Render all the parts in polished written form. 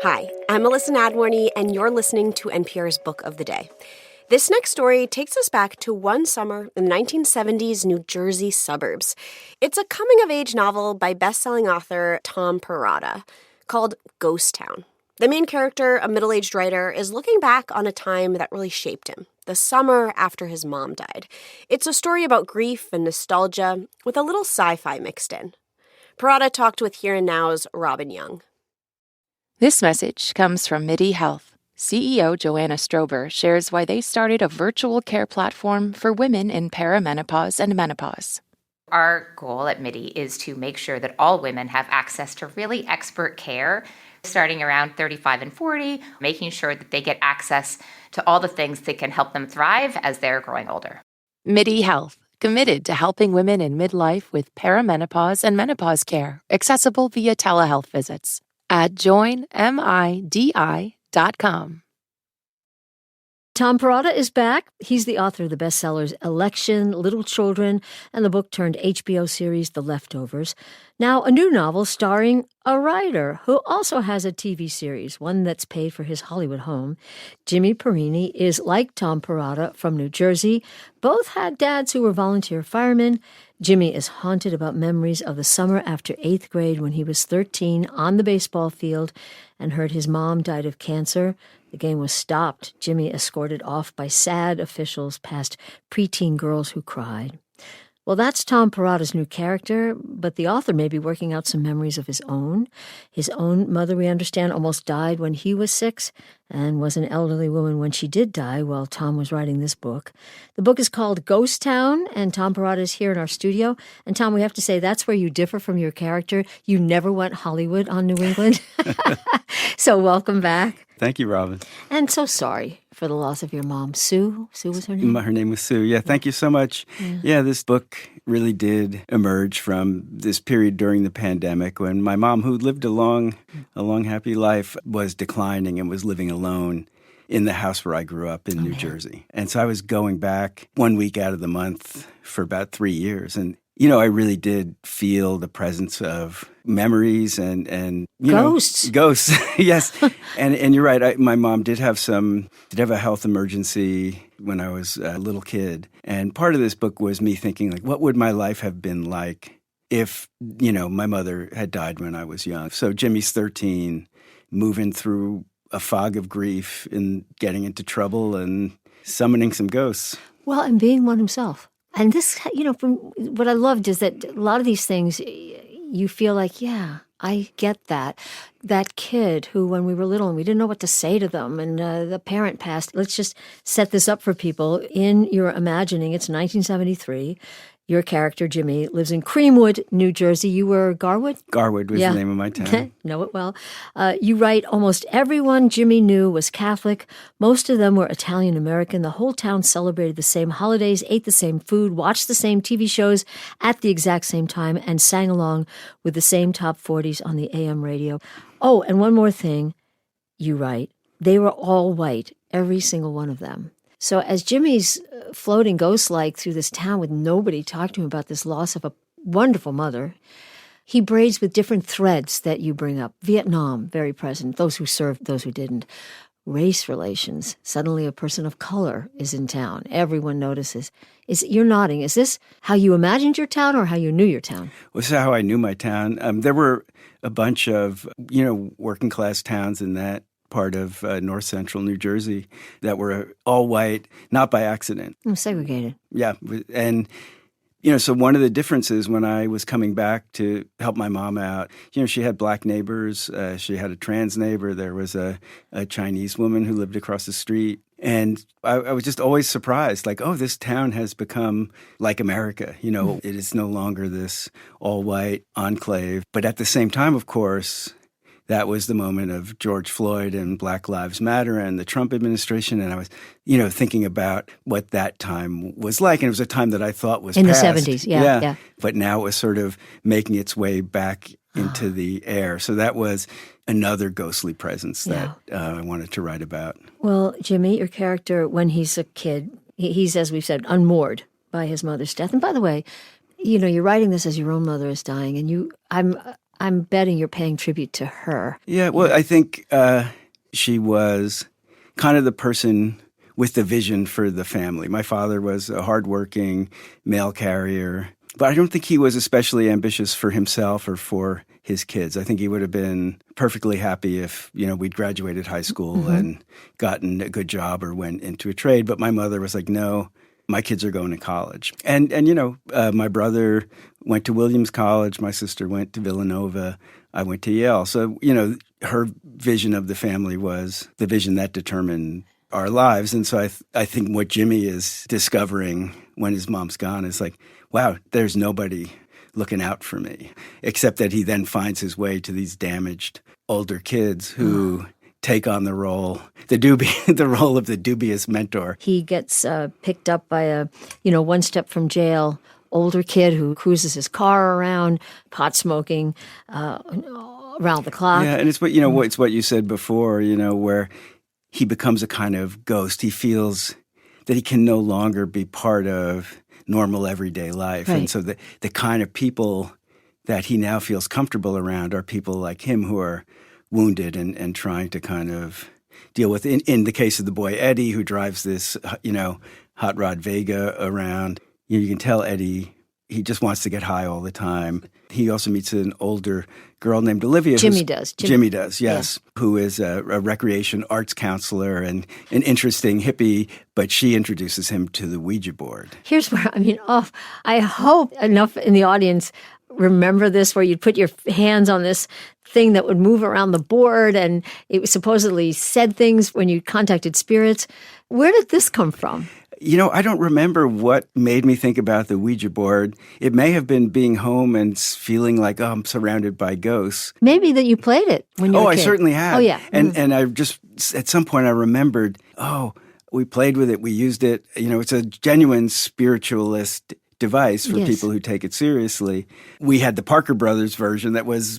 Hi, I'm Melissa Nadworny, and you're listening to NPR's Book of the Day. This next story takes us back to one summer in the 1970s New Jersey suburbs. It's a coming-of-age novel by best-selling author Tom Perrotta called Ghost Town. The main character, a middle-aged writer, is looking back on a time that really shaped him, the summer after his mom died. It's a story about grief and nostalgia with a little sci-fi mixed in. Perrotta talked with Here and Now's Robin Young. This message comes from MIDI Health. CEO Joanna Strober shares why they started a virtual care platform for women in perimenopause and menopause. Our goal at MIDI is to make sure that all women have access to really expert care, starting around 35 and 40, making sure that they get access to all the things that can help them thrive as they're growing older. MIDI Health, committed to helping women in midlife with perimenopause and menopause care, accessible via telehealth visits at joinmidi.com. Tom Perrotta is back. He's the author of the bestsellers Election, Little Children, and the book-turned HBO series The Leftovers. Now, a new novel starring a writer who also has a TV series, one that's paid for his Hollywood home. Jimmy Perrini is like Tom Perrotta from New Jersey. Both had dads who were volunteer firemen. Jimmy is haunted about memories of the summer after 8th grade when he was 13 on the baseball field and heard his mom died of cancer. The game was stopped. Jimmy escorted off by sad officials past preteen girls who cried. Well, that's Tom Perrotta's new character, but the author may be working out some memories of his own. His own mother, we understand, almost died when he was 6 and was an elderly woman when she did die while Tom was writing this book. The book is called Ghost Town, and Tom Perrotta is here in our studio. And Tom, we have to say that's where you differ from your character. You never went Hollywood on New England. So welcome back. Thank you, Robin. And so sorry for the loss of your mom. Sue? Sue was her name? Her name was Sue. Yeah, thank you so much. Yeah, this book really did emerge from this period during the pandemic when my mom, who lived a long, happy life, was declining and was living alone in the house where I grew up in New Jersey. And so I was going back 1 week out of the month for about 3 years. And I really did feel the presence of memories and ghosts. Ghosts, yes. And you're right. My mom did have a health emergency when I was a little kid. And part of this book was me thinking, like, what would my life have been like if, my mother had died when I was young? So Jimmy's 13, moving through a fog of grief and getting into trouble and summoning some ghosts. Well, and being one himself. And this, from what I loved is that a lot of these things, you feel like, yeah, I get that. That kid who, when we were little and we didn't know what to say to them and the parent passed. Let's just set this up for people. In your imagining, it's 1973. Your character, Jimmy, lives in Creamwood, New Jersey. You were Garwood? Garwood was the name of my town. Know it well. You write, almost everyone Jimmy knew was Catholic. Most of them were Italian-American. The whole town celebrated the same holidays, ate the same food, watched the same TV shows at the exact same time, and sang along with the same top 40s on the AM radio. Oh, and one more thing, you write, they were all white, every single one of them. So as Jimmy's floating ghost-like through this town with nobody talking to him about this loss of a wonderful mother, he braids with different threads that you bring up. Vietnam, very present. Those who served, those who didn't. Race relations. Suddenly a person of color is in town. Everyone notices. You're nodding. Is this how you imagined your town or how you knew your town? Well, this is how I knew my town. There were a bunch of, working-class towns in that part of north central New Jersey that were all white, not by accident. Segregated. Yeah. And, so one of the differences when I was coming back to help my mom out, she had black neighbors. She had a trans neighbor. There was a Chinese woman who lived across the street. And I was just always surprised, like, oh, this town has become like America. It is no longer this all-white enclave. But at the same time, of course, that was the moment of George Floyd and Black Lives Matter and the Trump administration. And I was, thinking about what that time was like. And it was a time that I thought was in past. The 70s, yeah. But now it was sort of making its way back into the air. So that was another ghostly presence that I wanted to write about. Well, Jimmy, your character, when he's a kid, he's, as we've said, unmoored by his mother's death. And by the way, you're writing this as your own mother is dying. And I'm betting you're paying tribute to her. Yeah, well, I think she was kind of the person with the vision for the family. My father was a hardworking mail carrier, but I don't think he was especially ambitious for himself or for his kids. I think he would have been perfectly happy if, we'd graduated high school and gotten a good job or went into a trade. But my mother was like, no, my kids are going to college. And my brother went to Williams College. My sister went to Villanova. I went to Yale. So, her vision of the family was the vision that determined our lives. And so I think what Jimmy is discovering when his mom's gone is like, wow, there's nobody looking out for me, except that he then finds his way to these damaged older kids who take on the role, the role of the dubious mentor. He gets picked up by a, one step from jail, older kid who cruises his car around, pot smoking around the clock. Yeah, and it's what you said before, where he becomes a kind of ghost. He feels that he can no longer be part of normal everyday life. Right. And so the kind of people that he now feels comfortable around are people like him who are wounded and trying to kind of deal with, in the case of the boy Eddie, who drives this, hot rod Vega around. You can tell Eddie, he just wants to get high all the time. He also meets an older girl named Olivia. Jimmy does, yes. Yeah. Who is a recreation arts counselor and an interesting hippie, but she introduces him to the Ouija board. Here's where, I hope enough in the audience remember this, where you'd put your hands on this thing that would move around the board, and it supposedly said things when you contacted spirits. Where did this come from? I don't remember what made me think about the Ouija board. It may have been being home and feeling like, I'm surrounded by ghosts. Maybe that you played it when you were a kid. I certainly have. Oh, yeah. And I just, at some point I remembered, we played with it, we used it. It's a genuine spiritualist device for people who take it seriously. We had the Parker Brothers version that was,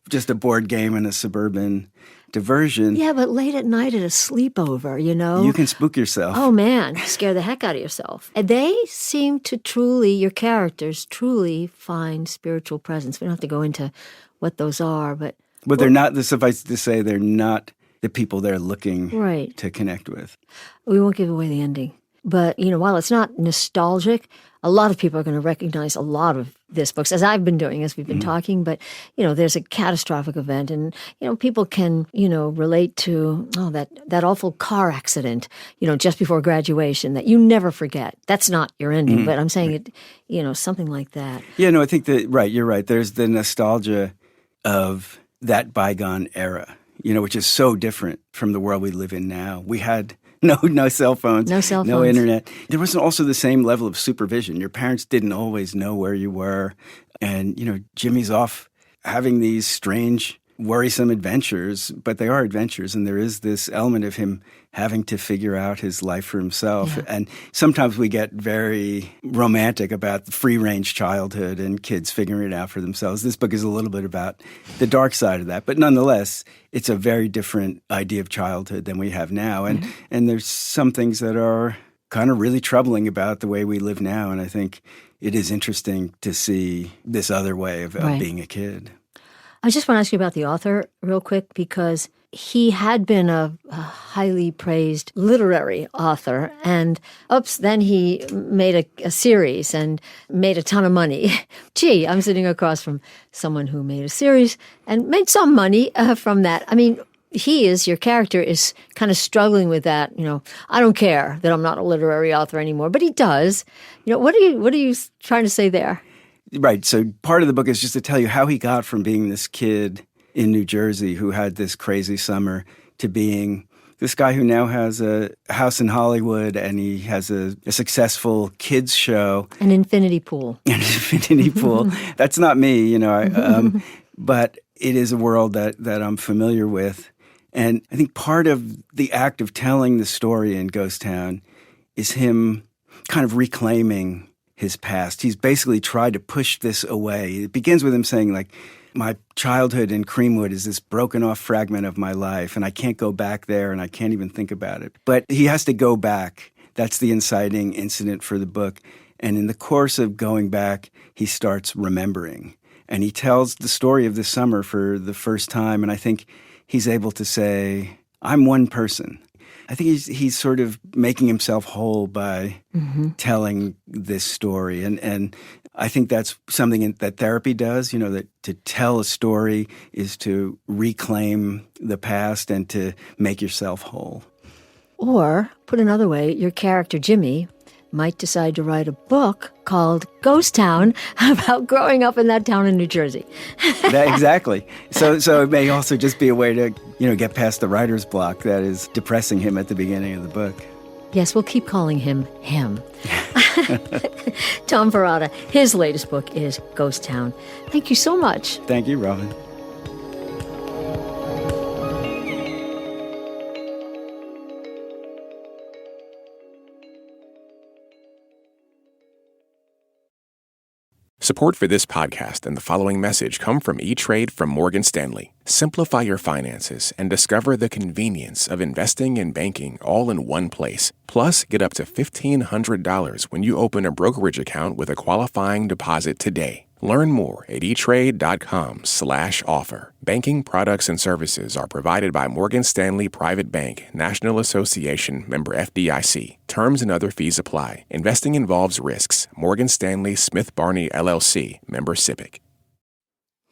just a board game and a suburban diversion. Yeah, but late at night at a sleepover, You can spook yourself. Oh, man, scare the heck out of yourself. And they seem to your characters truly find spiritual presence. We don't have to go into what those are, but they're not, suffice to say, they're not the people they're looking to connect with. We won't give away the ending. But, while it's not nostalgic, a lot of people are going to recognize a lot of this books, as I've been doing, as we've been talking. But, there's a catastrophic event, and, people can, relate to, that awful car accident, just before graduation that you never forget. That's not your ending, but I'm saying it, something like that. Yeah, no, I think that, you're right. There's the nostalgia of that bygone era, which is so different from the world we live in now. We had no cell phones. No internet. There wasn't also the same level of supervision. Your parents didn't always know where you were. And, Jimmy's off having these strange, worrisome adventures, but they are adventures. And there is this element of him having to figure out his life for himself. Yeah. And sometimes we get very romantic about the free-range childhood and kids figuring it out for themselves. This book is a little bit about the dark side of that. But nonetheless, it's a very different idea of childhood than we have now. And and there's some things that are kind of really troubling about the way we live now. And I think it is interesting to see this other way of being a kid. I just want to ask you about the author real quick, because he had been a highly praised literary author, and then he made a series and made a ton of money. Gee, I'm sitting across from someone who made a series and made some money from that. I mean, your character is kind of struggling with that. I don't care that I'm not a literary author anymore, but he does. What are you trying to say there? Right. So part of the book is just to tell you how he got from being this kid in New Jersey who had this crazy summer to being this guy who now has a house in Hollywood, and he has a successful kids show. An infinity pool. An infinity pool. That's not me, but it is a world that I'm familiar with. And I think part of the act of telling the story in Ghost Town is him kind of reclaiming his past. He's basically tried to push this away. It begins with him saying, like, my childhood in Creamwood is this broken off fragment of my life, and I can't go back there, and I can't even think about it. But he has to go back. That's the inciting incident for the book. And in the course of going back, he starts remembering. And he tells the story of this summer for the first time, and I think he's able to say, I'm one person. I think he's sort of making himself whole by telling this story. And I think that's something that therapy does, that to tell a story is to reclaim the past and to make yourself whole. Or, put another way, your character, Jimmy, might decide to write a book called Ghost Town about growing up in that town in New Jersey. Exactly. So it may also just be a way to, get past the writer's block that is depressing him at the beginning of the book. Yes, we'll keep calling him. Tom Perrotta, his latest book is Ghost Town. Thank you so much. Thank you, Robin. Support for this podcast and the following message come from E-Trade from Morgan Stanley. Simplify your finances and discover the convenience of investing and banking all in one place. Plus, get up to $1,500 when you open a brokerage account with a qualifying deposit today. Learn more at etrade.com/offer. Banking products and services are provided by Morgan Stanley Private Bank, National Association, member FDIC. Terms and other fees apply. Investing involves risks. Morgan Stanley Smith Barney, LLC, member SIPC.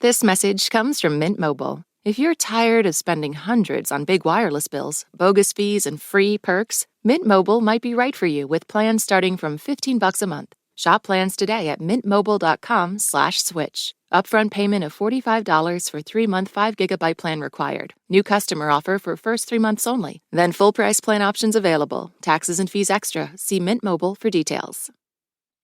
This message comes from Mint Mobile. If you're tired of spending hundreds on big wireless bills, bogus fees, and free perks, Mint Mobile might be right for you with plans starting from $15 a month. Shop plans today at mintmobile.com/switch. Upfront payment of $45 for 3-month 5 GB plan required. New customer offer for first 3 months only. Then full price plan options available. Taxes and fees extra. See Mint Mobile for details.